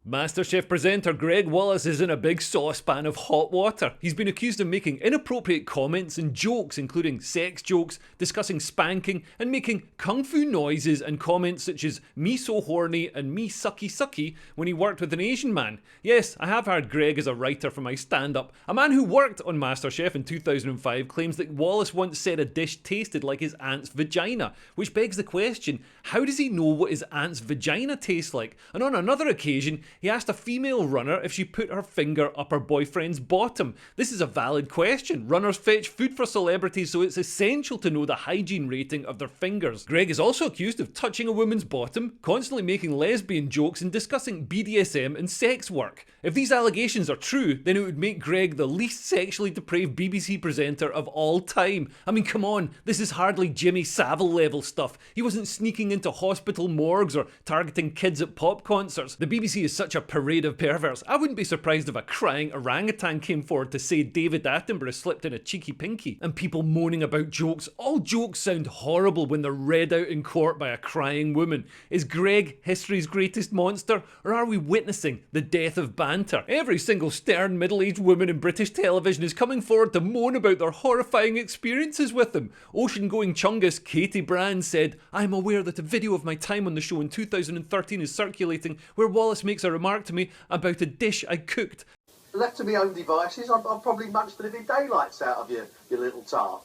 MasterChef presenter Gregg Wallace is in a big saucepan of hot water. He's been accused of making inappropriate comments and jokes, including sex jokes, discussing spanking, and making kung fu noises and comments such as "me so horny" and "me sucky sucky" when he worked with an Asian man. Yes, I have hired Gregg as a writer for my stand-up. A man who worked on MasterChef in 2005 claims that Wallace once said a dish tasted like his aunt's vagina, which begs the question, how does he know what his aunt's vagina tastes like? And on another occasion, he asked a female runner if she put her finger up her boyfriend's bottom. This is a valid question. Runners fetch food for celebrities, so it's essential to know the hygiene rating of their fingers. Gregg is also accused of touching a woman's bottom, constantly making lesbian jokes and discussing BDSM and sex work. If these allegations are true, then it would make Gregg the least sexually depraved BBC presenter of all time. I mean, come on, this is hardly Jimmy Savile level stuff. He wasn't sneaking into hospital morgues or targeting kids at pop concerts. The BBC is such a parade of perverts. I wouldn't be surprised if a crying orangutan came forward to say David Attenborough slipped in a cheeky pinky. And people moaning about jokes. All jokes sound horrible when they're read out in court by a crying woman. Is Gregg history's greatest monster? Or are we witnessing the death of banter? Every single stern middle-aged woman in British television is coming forward to moan about their horrifying experiences with him. Ocean-going chungus Katy Brand said, "I am aware that a video of my time on the show in 2013 is circulating where Wallace makes a remark to me about a dish I cooked. Left to my own devices, I've probably munched the living daylights out of you little tart.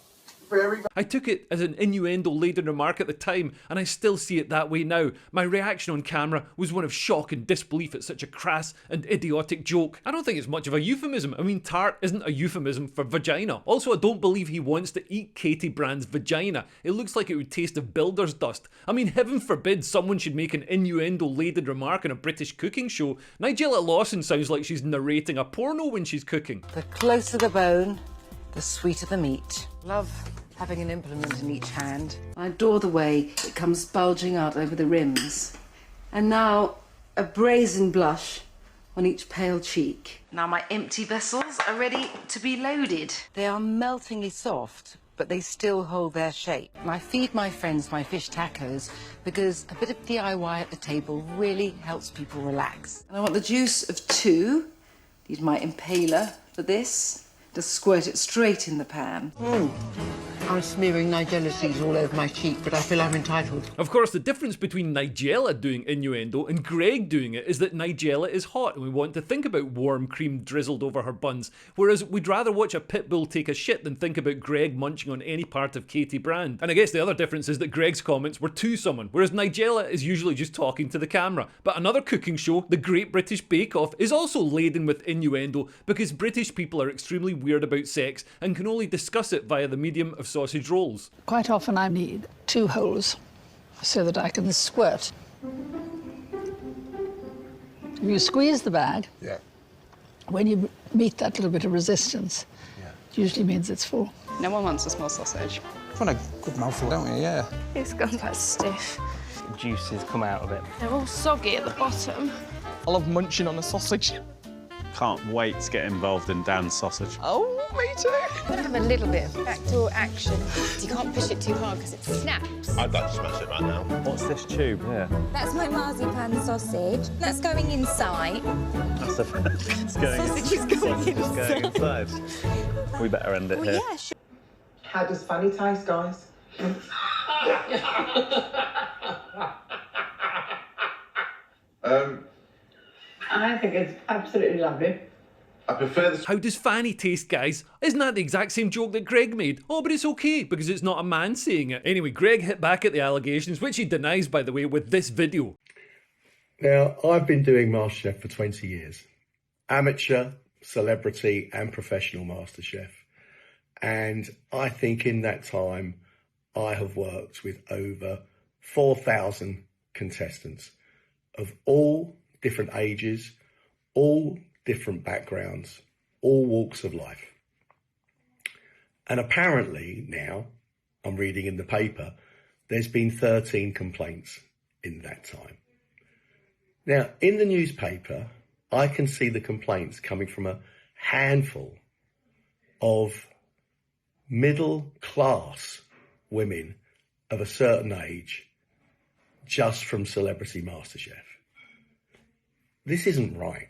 I took it as an innuendo-laden remark at the time, and I still see it that way now. My reaction on camera was one of shock and disbelief at such a crass and idiotic joke. I don't think it's much of a euphemism. I mean, tart isn't a euphemism for vagina. Also, I don't believe he wants to eat Katy Brand's vagina. It looks like it would taste of builder's dust. I mean, heaven forbid someone should make an innuendo-laden remark on a British cooking show. Nigella Lawson sounds like she's narrating a porno when she's cooking. The closer the bone, the sweeter the meat. Love having an implement in each hand. I adore the way it comes bulging out over the rims. And now, a brazen blush on each pale cheek. Now my empty vessels are ready to be loaded. They are meltingly soft, but they still hold their shape. And I feed my friends my fish tacos because a bit of DIY at the table really helps people relax. And I want the juice of 2. Need my impaler for this. Just squirt it straight in the pan. I'm smearing Nigella seeds all over my cheek, but I feel I'm entitled. Of course, the difference between Nigella doing innuendo and Gregg doing it is that Nigella is hot and we want to think about warm cream drizzled over her buns, whereas we'd rather watch a pit bull take a shit than think about Gregg munching on any part of Katy Brand. And I guess the other difference is that Gregg's comments were to someone, whereas Nigella is usually just talking to the camera. But another cooking show, The Great British Bake Off, is also laden with innuendo because British people are extremely weird about sex and can only discuss it via the medium of sausage rolls. Quite often I need 2 holes so that I can squirt. If you squeeze the bag, when you meet that little bit of resistance, it usually means it's full. No one wants a small sausage. I want a good mouthful, don't we? Yeah. It's gone quite stiff. The juices come out of it. They're all soggy at the bottom. I love munching on a sausage. Can't wait to get involved in Dan's sausage. Oh, me too. Have a little bit of backdoor action. You can't push it too hard because it snaps. I'd like to smash it right now. What's this tube here? That's my marzipan sausage. That's going inside. It's going Sausage is going inside. We better end it here. Yeah, sure. How does funny taste, guys? I think it's absolutely lovely. I prefer this. How does fanny taste, guys? Isn't that the exact same joke that Gregg made? Oh, but it's okay, because it's not a man saying it. Anyway, Gregg hit back at the allegations, which he denies, by the way, with this video. Now, I've been doing MasterChef for 20 years. Amateur, celebrity and professional MasterChef. And I think in that time, I have worked with over 4,000 contestants of all different ages, all different backgrounds, all walks of life. And apparently now, I'm reading in the paper, there's been 13 complaints in that time. Now, in the newspaper, I can see the complaints coming from a handful of middle-class women of a certain age just from Celebrity MasterChef. this isn't right.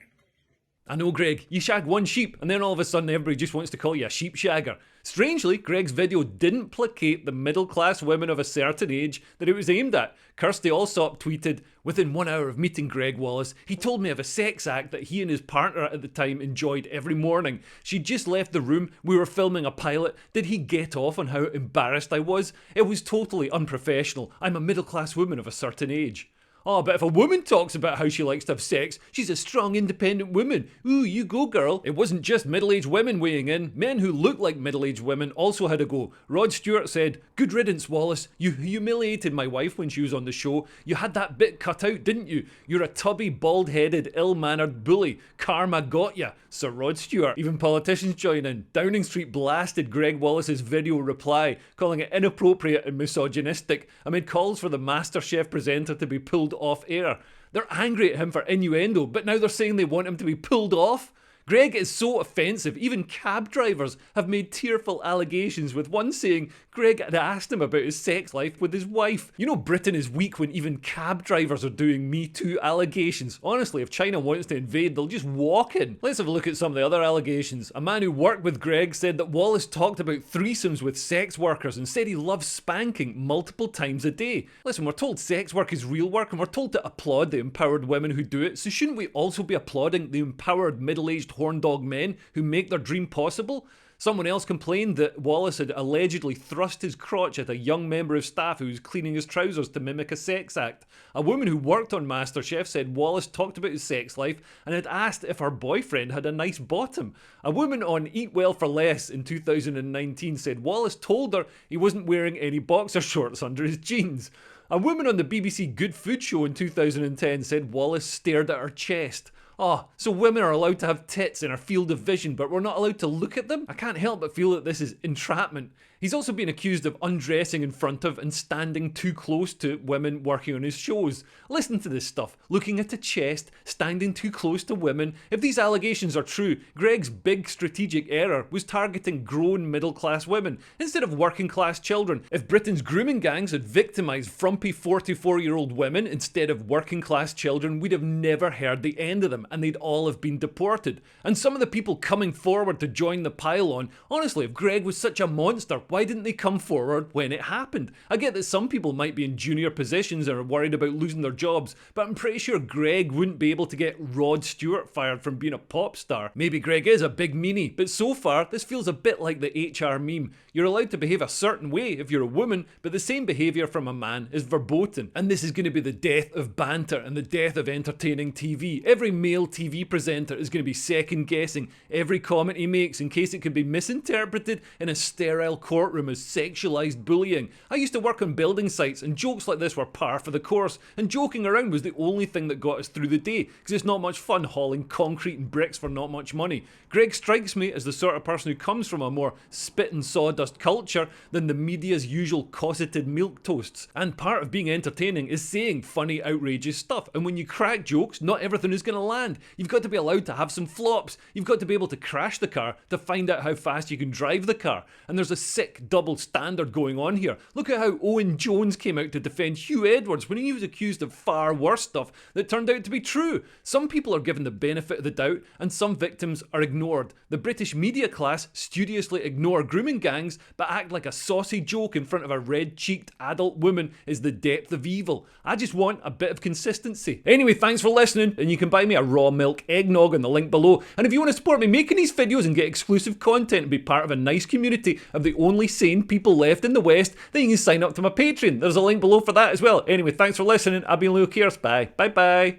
I know, Greg, you shag one sheep and then all of a sudden everybody just wants to call you a sheep shagger. Strangely, Gregg's video didn't placate the middle-class women of a certain age that it was aimed at. Kirsty Allsop tweeted, "Within 1 hour of meeting Gregg Wallace, he told me of a sex act that he and his partner at the time enjoyed every morning. She'd just left the room, we were filming a pilot. Did he get off on how embarrassed I was? It was totally unprofessional. I'm a middle-class woman of a certain age." Oh, but if a woman talks about how she likes to have sex, she's a strong, independent woman. Ooh, you go, girl. It wasn't just middle-aged women weighing in. Men who look like middle-aged women also had a go. Rod Stewart said, "Good riddance, Wallace. You humiliated my wife when she was on the show. You had that bit cut out, didn't you? You're a tubby, bald-headed, ill-mannered bully. Karma got ya." Sir Rod Stewart. Even politicians join in. Downing Street blasted Gregg Wallace's video reply, calling it inappropriate and misogynistic, amid calls for the MasterChef presenter to be pulled off air. They're angry at him for innuendo, but now they're saying they want him to be pulled off? Gregg is so offensive, even cab drivers have made tearful allegations, with one saying Gregg had asked him about his sex life with his wife. You know Britain is weak when even cab drivers are doing Me Too allegations. Honestly, if China wants to invade, they'll just walk in. Let's have a look at some of the other allegations. A man who worked with Gregg said that Wallace talked about threesomes with sex workers and said he loves spanking multiple times a day. Listen, we're told sex work is real work and we're told to applaud the empowered women who do it, so shouldn't we also be applauding the empowered middle-aged horn dog men who make their dream possible? Someone else complained that Wallace had allegedly thrust his crotch at a young member of staff who was cleaning his trousers to mimic a sex act. A woman who worked on MasterChef said Wallace talked about his sex life and had asked if her boyfriend had a nice bottom. A woman on Eat Well for Less in 2019 said Wallace told her he wasn't wearing any boxer shorts under his jeans. A woman on the BBC Good Food Show in 2010 said Wallace stared at her chest. Oh, so women are allowed to have tits in our field of vision, but we're not allowed to look at them? I can't help but feel that this is entrapment. He's also been accused of undressing in front of and standing too close to women working on his shows. Listen to this stuff. Looking at a chest, standing too close to women. If these allegations are true, Gregg's big strategic error was targeting grown middle-class women instead of working-class children. If Britain's grooming gangs had victimised frumpy 44-year-old women instead of working-class children, we'd have never heard the end of them and they'd all have been deported. And some of the people coming forward to join the pile-on, honestly, if Gregg was such a monster, why didn't they come forward when it happened? I get that some people might be in junior positions and are worried about losing their jobs, but I'm pretty sure Gregg wouldn't be able to get Rod Stewart fired from being a pop star. Maybe Gregg is a big meanie, but so far this feels a bit like the HR meme. You're allowed to behave a certain way if you're a woman, but the same behaviour from a man is verboten. And this is going to be the death of banter and the death of entertaining TV. Every male TV presenter is going to be second guessing every comment he makes in case it could be misinterpreted in a sterile courtroom as sexualised bullying. I used to work on building sites and jokes like this were par for the course, and joking around was the only thing that got us through the day because it's not much fun hauling concrete and bricks for not much money. Gregg strikes me as the sort of person who comes from a more spit and sawdust culture than the media's usual cosseted milquetoasts, and part of being entertaining is saying funny, outrageous stuff, and when you crack jokes, not everything is going to land. You've got to be allowed to have some flops. You've got to be able to crash the car to find out how fast you can drive the car, and there's a sick double standard going on here. Look at how Owen Jones came out to defend Huw Edwards when he was accused of far worse stuff that turned out to be true. Some people are given the benefit of the doubt and some victims are ignored. The British media class studiously ignore grooming gangs but act like a saucy joke in front of a red-cheeked adult woman is the depth of evil. I just want a bit of consistency. Anyway, thanks for listening, and you can buy me a raw milk eggnog in the link below. And if you want to support me making these videos and get exclusive content and be part of a nice community of the only sane people left in the West, then you can sign up to my Patreon. There's a link below for that as well. Anyway, thanks for listening. I've been Leo Kears. Bye. Bye bye.